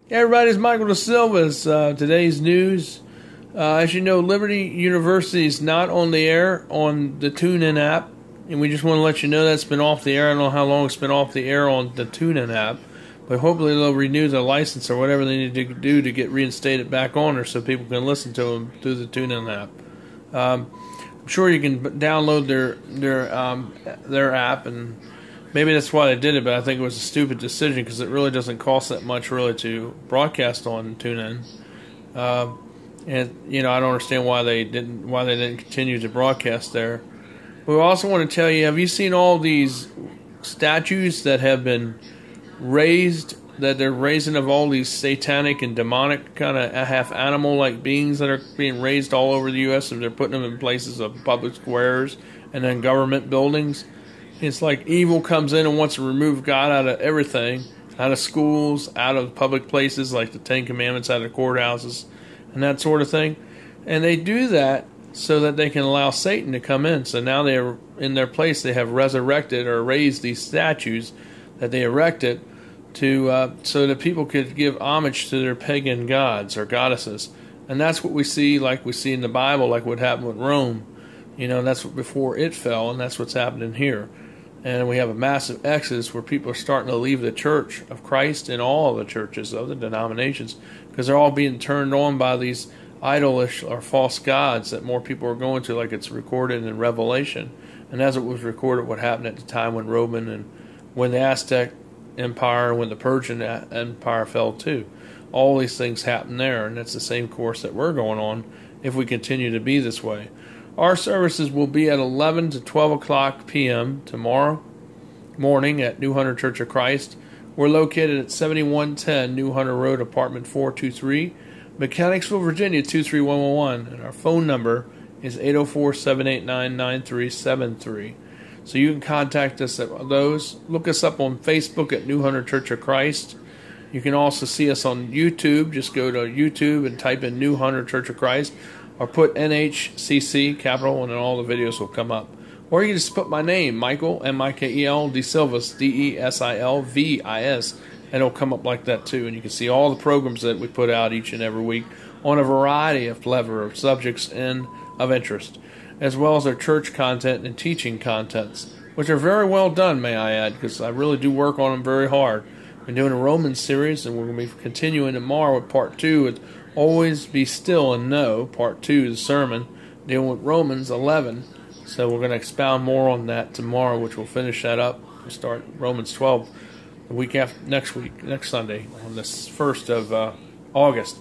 Hey everybody, it's Michael De Silva's today's news. As you know, Liberty University is not on the air on the TuneIn app, and we just want to let you know that's been off the air. I don't know how long it's been off the air on the TuneIn app, but hopefully they'll renew their license or whatever they need to do to get reinstated back on there so people can listen to them through the TuneIn app. I'm sure you can download their app, and maybe that's why they did it, but I think it was a stupid decision because it really doesn't cost that much really to broadcast on TuneIn. And I don't understand why they didn't continue to broadcast there. We also want to tell you, have you seen all these statues that have been raised, that they're raising of all these satanic and demonic kind of half animal-like beings that are being raised all over the U.S. and they're putting them in places of public squares and then government buildings? It's like evil comes in and wants to remove God out of everything, out of schools, out of public places like the Ten Commandments, out of courthouses, and that sort of thing. And they do that so that they can allow Satan to come in. So now they are in their place. They have resurrected or raised these statues that they erected to so that people could give homage to their pagan gods or goddesses. And that's what we see, like we see in the Bible, like what happened with Rome. That's what, before it fell, and that's what's happening here. And we have a massive exodus where people are starting to leave the Church of Christ and all of the churches of the denominations because they're all being turned on by these idolish or false gods that more people are going to, like it's recorded in Revelation. And as it was recorded, what happened at the time when Roman and when the Aztec Empire and when the Persian Empire fell too. All these things happen there, and that's the same course that we're going on if we continue to be this way. Our services will be at 11 to 12 o'clock p.m. tomorrow morning at New Hunter Church of Christ. We're located at 7110 New Hunter Road, apartment 423, Mechanicsville, Virginia 23111. And our phone number is 804-789-9373. So you can contact us at those. Look us up on Facebook at New Hunter Church of Christ. You can also see us on YouTube. Just go to YouTube and type in New Hunter Church of Christ. Or put NHCC, capital, and then all the videos will come up. Or you can just put my name, Michael, M-I-K-E-L, De Silvis, D-E-S-I-L-V-I-S, and it'll come up like that too. And you can see all the programs that we put out each and every week on a variety of clever subjects and of interest, as well as our church content and teaching contents, which are very well done, may I add, because I really do work on them very hard. We're doing a Romans series, and we're going to be continuing tomorrow with part 2 with Always Be Still and Know, part 2 of the sermon, dealing with Romans 11. So we're going to expound more on that tomorrow, which will finish that up. We'll start Romans 12 the week after, next Sunday, on this 1st of August.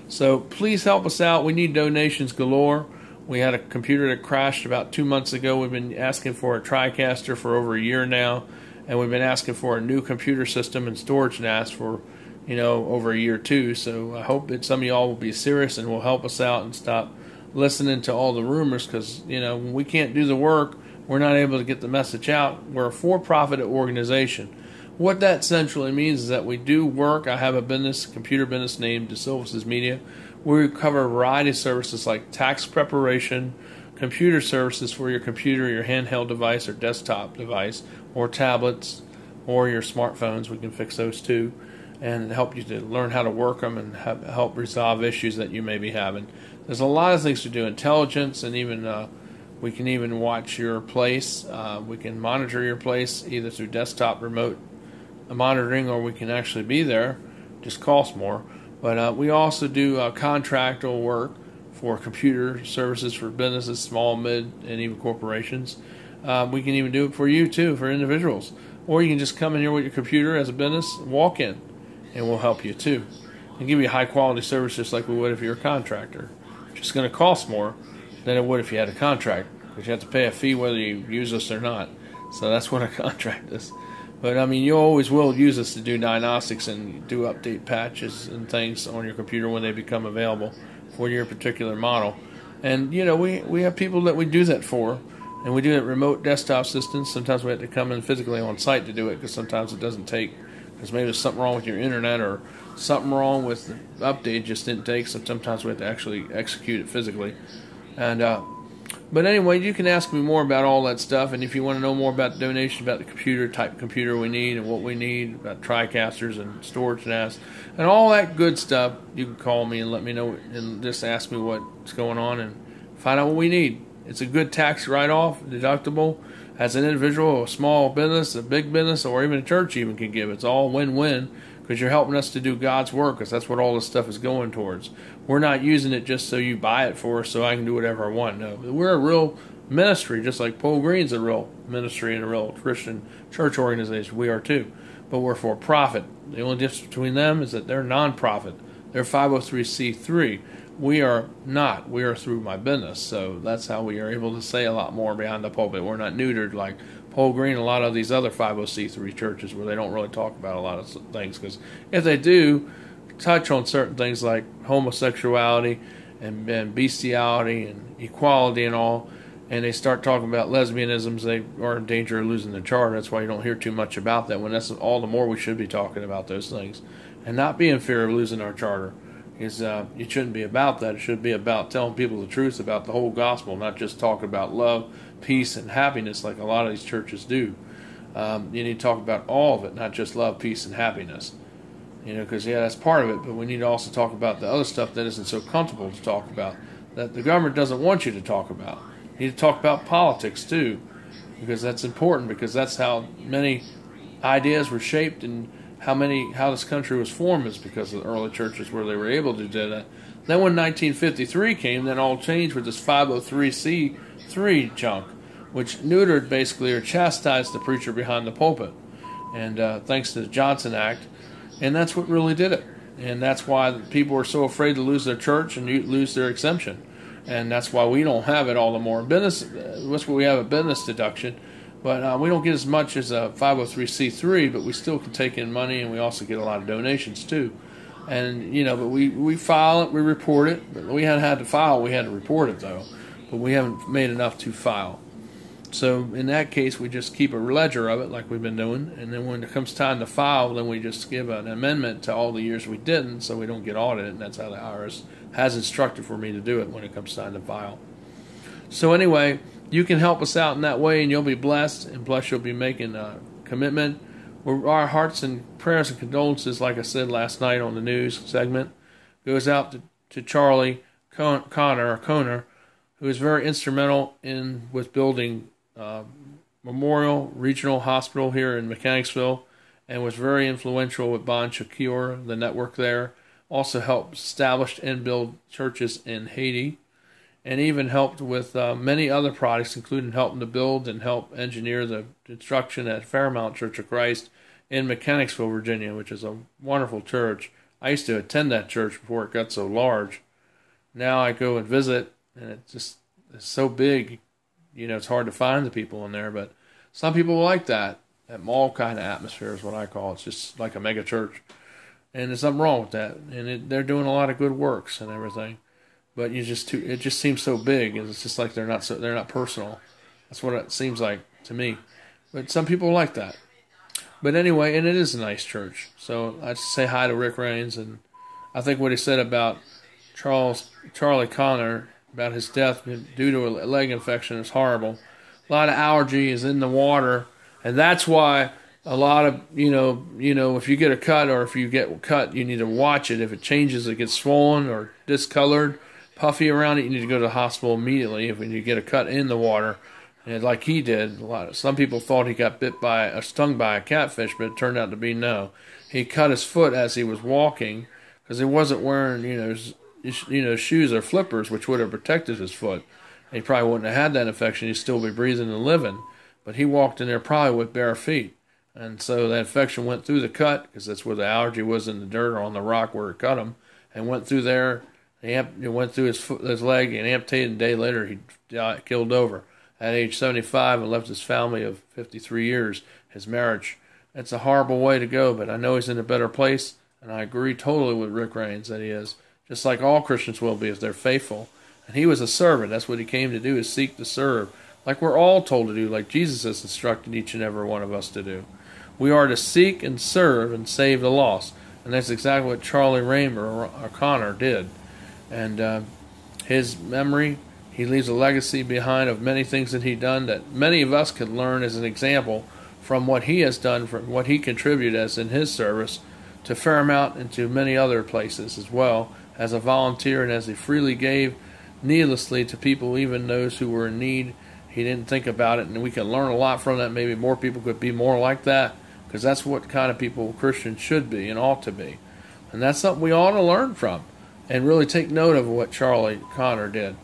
So please help us out. We need donations galore. We had a computer that crashed about 2 months ago. We've been asking for a TriCaster for over a year now, and we've been asking for a new computer system and storage NAS for over a year too. So I hope that some of y'all will be serious and will help us out and stop listening to all the rumors, because when we can't do the work, we're not able to get the message out. We're a for-profit organization. What that essentially means is that we do work. I have a computer business named De Silvis Media. We cover a variety of services like tax preparation, computer services for your computer, your handheld device or desktop device, or tablets, or your smartphones. We can fix those too, and help you to learn how to work them and help resolve issues that you may be having. There's a lot of things to do, intelligence, and even we can even watch your place. We can monitor your place either through desktop remote monitoring, or we can actually be there. Just costs more. But we also do contractual work for computer services for businesses, small, mid, and even corporations. We can even do it for you too, for individuals. Or you can just come in here with your computer as a business, walk in, and we'll help you too, and give you high quality service just like we would if you're a contractor. It's just going to cost more than it would if you had a contract, because you have to pay a fee whether you use us or not. So that's what a contract is. But you always will use us to do diagnostics and do update patches and things on your computer when they become available for your particular model. And we have people that we do that for, and we do that remote desktop systems. Sometimes we have to come in physically on site to do it, because sometimes it doesn't take, because maybe there's something wrong with your internet or something wrong with the update just didn't take, so sometimes we have to actually execute it physically. And But anyway, you can ask me more about all that stuff, and if you want to know more about the donation, about the type computer we need and what we need, about TriCasters and storage NAS, and all that good stuff, you can call me and let me know, and just ask me what's going on and find out what we need. It's a good tax write-off, deductible. As an individual, a small business, a big business, or even a church even can give. It's all win-win because you're helping us to do God's work, because that's what all this stuff is going towards. We're not using it just so you buy it for us so I can do whatever I want. No, we're a real ministry, just like Paul Green's a real ministry and a real Christian church organization. We are too. But we're for profit. The only difference between them is that they're non-profit. They're 503c3. We are not. We are through my business. So that's how we are able to say a lot more behind the pulpit. We're not neutered like Paul Green and a lot of these other 503 churches where they don't really talk about a lot of things. Because if they do touch on certain things like homosexuality and bestiality and equality and all, and they start talking about lesbianisms, they are in danger of losing the charter. That's why you don't hear too much about that, when that's all the more we should be talking about those things and not be in fear of losing our charter. Is it shouldn't be about that. It should be about telling people the truth about the whole gospel, not just talking about love, peace, and happiness like a lot of these churches do. You need to talk about all of it, not just love, peace, and happiness. Because that's part of it, but we need to also talk about the other stuff that isn't so comfortable to talk about, that the government doesn't want you to talk about. You need to talk about politics too, because that's important, because that's how many ideas were shaped and how this country was formed, is because of the early churches where they were able to do that. Then when 1953 came, then all changed with this 503c3 junk, which neutered basically or chastised the preacher behind the pulpit, and thanks to the Johnson Act, and that's what really did it. And that's why people are so afraid to lose their church and lose their exemption, and that's why we don't have it all the more. Business, that's why we have a business deduction. But we don't get as much as a 503c3, but we still can take in money, and we also get a lot of donations too. And but we file it, we report it. But we hadn't had to file; we had to report it though. But we haven't made enough to file. So in that case, we just keep a ledger of it, like we've been doing. And then when it comes time to file, then we just give an amendment to all the years we didn't, so we don't get audited. And that's how the IRS has instructed for me to do it when it comes time to file. So anyway, you can help us out in that way, and you'll be blessed, and plus you'll be making a commitment. Our hearts and prayers and condolences, like I said last night on the news segment, goes out to Charlie Conner, who is very instrumental with building Memorial Regional Hospital here in Mechanicsville, and was very influential with Bon Shakir, the network there. Also helped establish and build churches in Haiti, and even helped with many other projects, including helping to build and help engineer the construction at Fairmount Church of Christ in Mechanicsville, Virginia, which is a wonderful church. I used to attend that church before it got so large. Now I go and visit, and it's so big, it's hard to find the people in there, but some people like that mall kind of atmosphere is what I call it. It's just like a mega church, and there's nothing wrong with that, and they're doing a lot of good works and everything. But it just seems so big, and it's just like they're not personal. That's what it seems like to me. But some people like that. But anyway, and it is a nice church. So I just say hi to Rick Raines, and I think what he said about Charlie Conner, about his death due to a leg infection, is horrible. A lot of allergy is in the water, and that's why a lot of if you get a cut, or if you get cut, you need to watch it. If it changes, it gets swollen or discolored, puffy around it, you need to go to the hospital immediately. If you get a cut in the water, and like he did, some people thought he got stung by a catfish, but it turned out to be no. He cut his foot as he was walking because he wasn't wearing shoes or flippers, which would have protected his foot. He probably wouldn't have had that infection. He'd still be breathing and living, but he walked in there probably with bare feet, and so that infection went through the cut, because that's where the allergy was, in the dirt or on the rock where it cut him, and went through there. It went through his leg and amputated. A day later, he killed over at age 75 and left his family of 53 years, his marriage. It's a horrible way to go, but I know he's in a better place, and I agree totally with Rick Raines that he is, just like all Christians will be if they're faithful. And he was a servant. That's what he came to do, is seek to serve, like we're all told to do, like Jesus has instructed each and every one of us to do. We are to seek and serve and save the lost, and that's exactly what Charlie Conner did. And his memory, He leaves a legacy behind of many things that he done that many of us could learn as an example from what he has done, from what he contributed as in his service to Fairmount and to many other places as well as a volunteer, and as he freely gave needlessly to people, even those who were in need. He didn't think about it, and we can learn a lot from that. Maybe more people could be more like that, because that's what kind of people Christians should be and ought to be. And that's something we ought to learn from and really take note of what Charlie Connor did.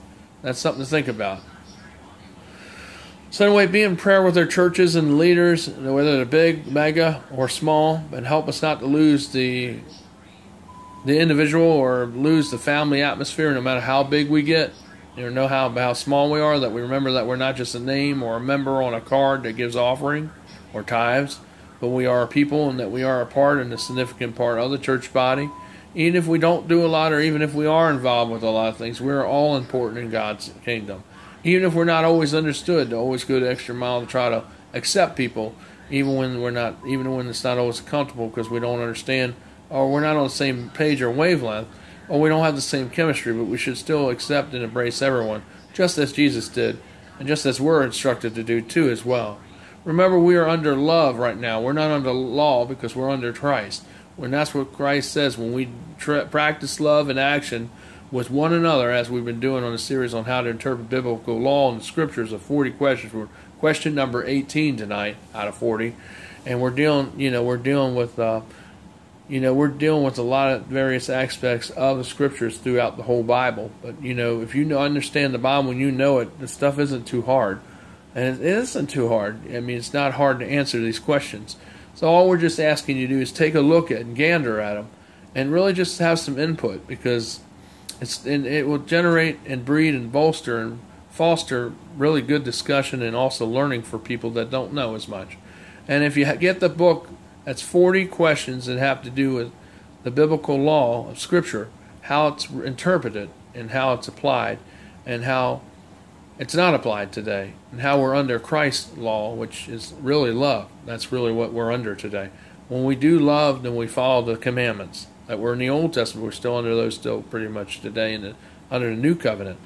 That's something to think about. So anyway, be in prayer with our churches and leaders, whether they're big, mega, or small, and help us not to lose the individual or lose the family atmosphere, no matter how big we get. You know how small we are, that we remember that we're not just a name or a member on a card that gives offering or tithes, but we are a people, and that we are a part and a significant part of the church body. Even if we don't do a lot, or even if we are involved with a lot of things, we're all important in God's kingdom. Even if we're not always understood, to always go the extra mile to try to accept people, even when it's not always comfortable because we don't understand, or we're not on the same page or wavelength, or we don't have the same chemistry, but we should still accept and embrace everyone, just as Jesus did, and just as we're instructed to do too as well. Remember, we are under love right now. We're not under law because we're under Christ. And that's what Christ says when we practice love in action with one another, as we've been doing on a series on how to interpret biblical law and the scriptures of 40 questions. We're question number 18 tonight out of 40, and we're dealing with a lot of various aspects of the scriptures throughout the whole Bible. But if you understand the Bible and you know it, the stuff isn't too hard, and it isn't too hard. I mean, it's not hard to answer these questions. So all we're just asking you to do is take a look at and gander at them, and really just have some input, because it will generate and breed and bolster and foster really good discussion and also learning for people that don't know as much. And if you get the book, that's 40 questions that have to do with the biblical law of Scripture, how it's interpreted and how it's applied, and how it's not applied today, and how we're under Christ's law, which is really love. That's really what we're under today. When we do love, then we follow the commandments that were in the Old Testament. We're still under those pretty much today under the New Covenant.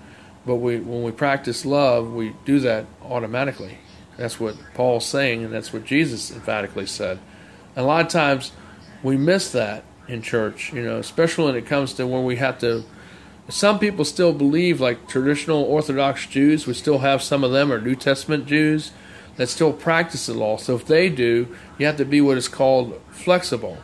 But when we practice love, we do that automatically. That's what Paul's saying, and that's what Jesus emphatically said. And a lot of times we miss that in church, especially when it comes to when we have to. Some people still believe, like traditional Orthodox Jews, we still have some of them, or New Testament Jews, that still practice the law. So if they do, you have to be what is called flexible.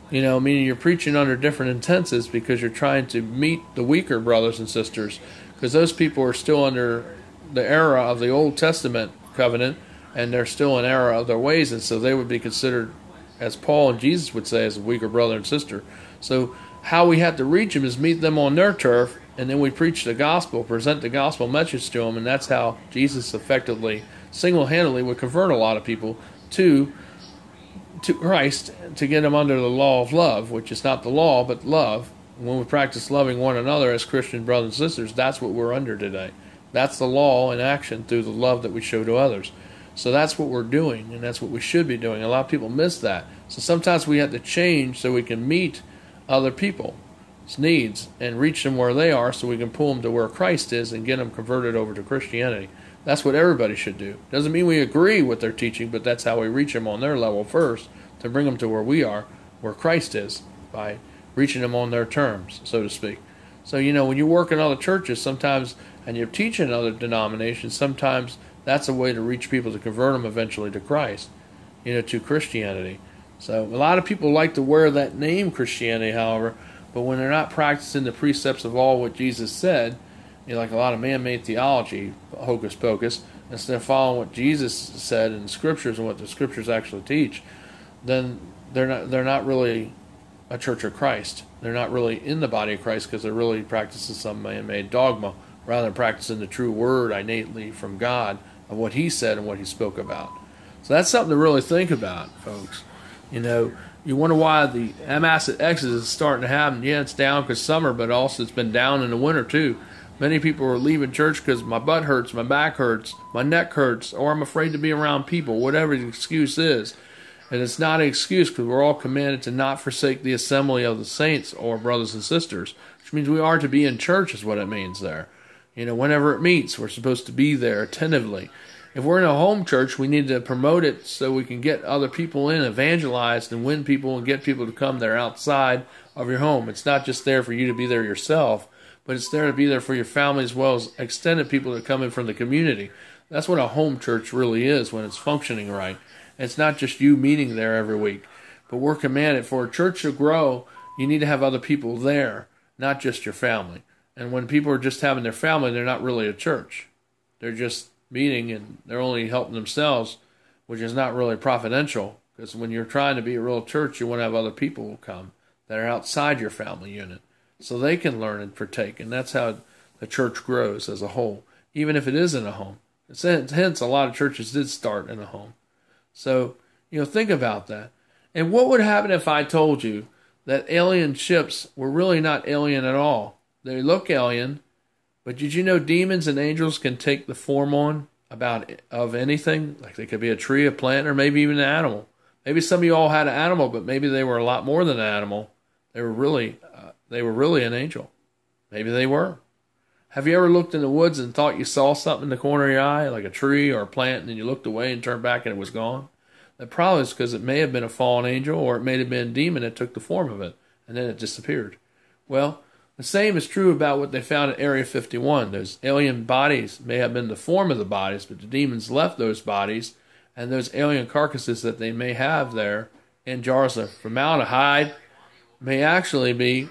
Meaning you're preaching under different intenses because you're trying to meet the weaker brothers and sisters, because those people are still under the era of the Old Testament covenant, and they're still in era of their ways, and so they would be considered, as Paul and Jesus would say, as a weaker brother and sister. So how we have to reach them is meet them on their turf, and then we preach the gospel, present the gospel message to them, and that's how Jesus effectively, single-handedly would convert a lot of people to Christ, to get them under the law of love, which is not the law, but love. When we practice loving one another as Christian brothers and sisters, that's what we're under today. That's the law in action through the love that we show to others. So that's what we're doing, and that's what we should be doing. A lot of people miss that. So sometimes we have to change so we can meet other people's needs and reach them where they are, so we can pull them to where Christ is and get them converted over to Christianity. That's what everybody should do. Doesn't mean we agree with their teaching, but that's how we reach them on their level first, to bring them to where we are, where Christ is, by reaching them on their terms, so to speak. So, when you work in other churches sometimes, and you're teaching other denominations, sometimes that's a way to reach people, to convert them eventually to Christ, to Christianity. So a lot of people like to wear that name Christianity, however, but when they're not practicing the precepts of all what Jesus said, like a lot of man-made theology, hocus pocus, instead of following what Jesus said in the Scriptures and what the Scriptures actually teach, then they're not really a church of Christ. They're not really in the body of Christ, because they're really practicing some man-made dogma rather than practicing the true word innately from God of what He said and what He spoke about. So that's something to really think about, folks. You wonder why the mass exodus is starting to happen. Yeah, it's down because summer, but also it's been down in the winter too. Many people are leaving church because my butt hurts, my back hurts, my neck hurts, or I'm afraid to be around people, whatever the excuse is. And it's not an excuse, because we're all commanded to not forsake the assembly of the saints or brothers and sisters, which means we are to be in church is what it means there. Whenever it meets, we're supposed to be there attentively. If we're in a home church, we need to promote it so we can get other people in, evangelized, and win people and get people to come there outside of your home. It's not just there for you to be there yourself, but it's there to be there for your family as well as extended people that come in from the community. That's what a home church really is when it's functioning right. It's not just you meeting there every week, but we're commanded for a church to grow, you need to have other people there, not just your family. And when people are just having their family, they're not really a church. They're just meeting and they're only helping themselves, which is not really providential. Because when you're trying to be a real church, you want to have other people come that are outside your family unit so they can learn and partake. And that's how the church grows as a whole, even if it is in a home. Hence, a lot of churches did start in a home. So, think about that. And what would happen if I told you that alien ships were really not alien at all? They look alien, but did you know demons and angels can take the form on of anything? Like they could be a tree, a plant, or maybe even an animal. Maybe some of you all had an animal, but maybe they were a lot more than an animal. They were really an angel. Maybe they were. Have you ever looked in the woods and thought you saw something in the corner of your eye, like a tree or a plant, and then you looked away and turned back and it was gone? That probably is because it may have been a fallen angel, or it may have been a demon that took the form of it, and then it disappeared. Well, the same is true about what they found at Area 51. Those alien bodies may have been the form of the bodies, but the demons left those bodies, and those alien carcasses that they may have there in jars of formaldehyde may actually be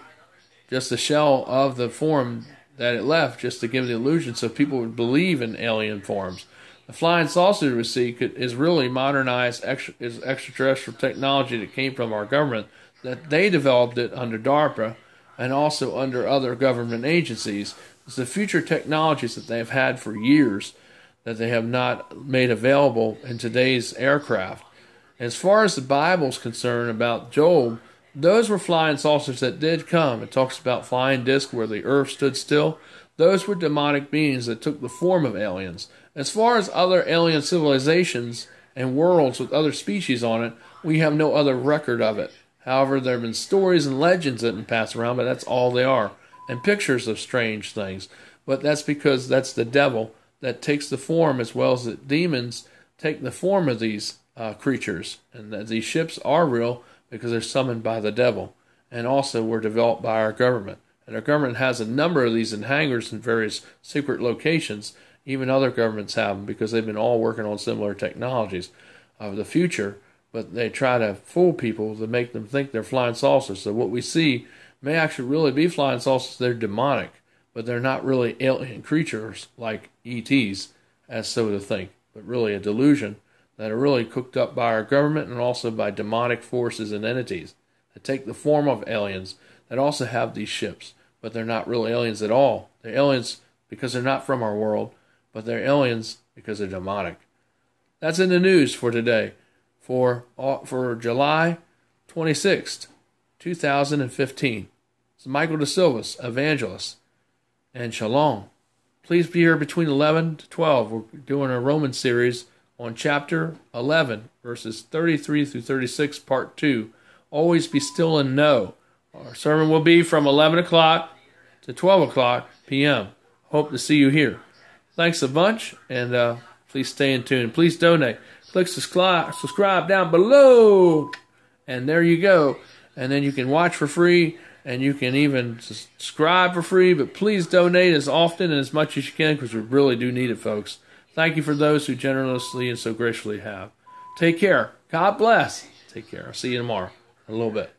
just a shell of the form that it left, just to give the illusion so people would believe in alien forms. The flying saucer we see is really modernized extraterrestrial technology that came from our government, that they developed it under DARPA and also under other government agencies. It's the future technologies that they've had for years that they have not made available in today's aircraft. As far as the Bible's concerned about Job, those were flying saucers that did come. It talks about flying discs where the earth stood still. Those were demonic beings that took the form of aliens. As far as other alien civilizations and worlds with other species on it, we have no other record of it. However, there have been stories and legends that have been passed around, but that's all they are. And pictures of strange things. But that's because that's the devil that takes the form, as well as the demons take the form of these creatures. And that these ships are real because they're summoned by the devil. And also were developed by our government. And our government has a number of these in hangars in various secret locations. Even other governments have them because they've been all working on similar technologies of the future. But they try to fool people to make them think they're flying saucers. So what we see may actually really be flying saucers. They're demonic, but they're not really alien creatures like ETs, as so to think, but really a delusion that are really cooked up by our government and also by demonic forces and entities that take the form of aliens that also have these ships, but they're not real aliens at all. They're aliens because they're not from our world, but they're aliens because they're demonic. That's in the news for today, for July 26th, 2015. It's Michael De Silva's Evangelist, and Shalom. Please be here between 11 to 12. We're doing a Roman series on chapter 11, verses 33 through 36, part 2. Always be still and know. Our sermon will be from 11 o'clock to 12 o'clock p.m. Hope to see you here. Thanks a bunch, and please stay in tune. Please donate. Click subscribe down below, and there you go. And then you can watch for free, and you can even subscribe for free, but please donate as often and as much as you can, because we really do need it, folks. Thank you for those who generously and so graciously have. Take care. God bless. Take care. I'll see you tomorrow in a little bit.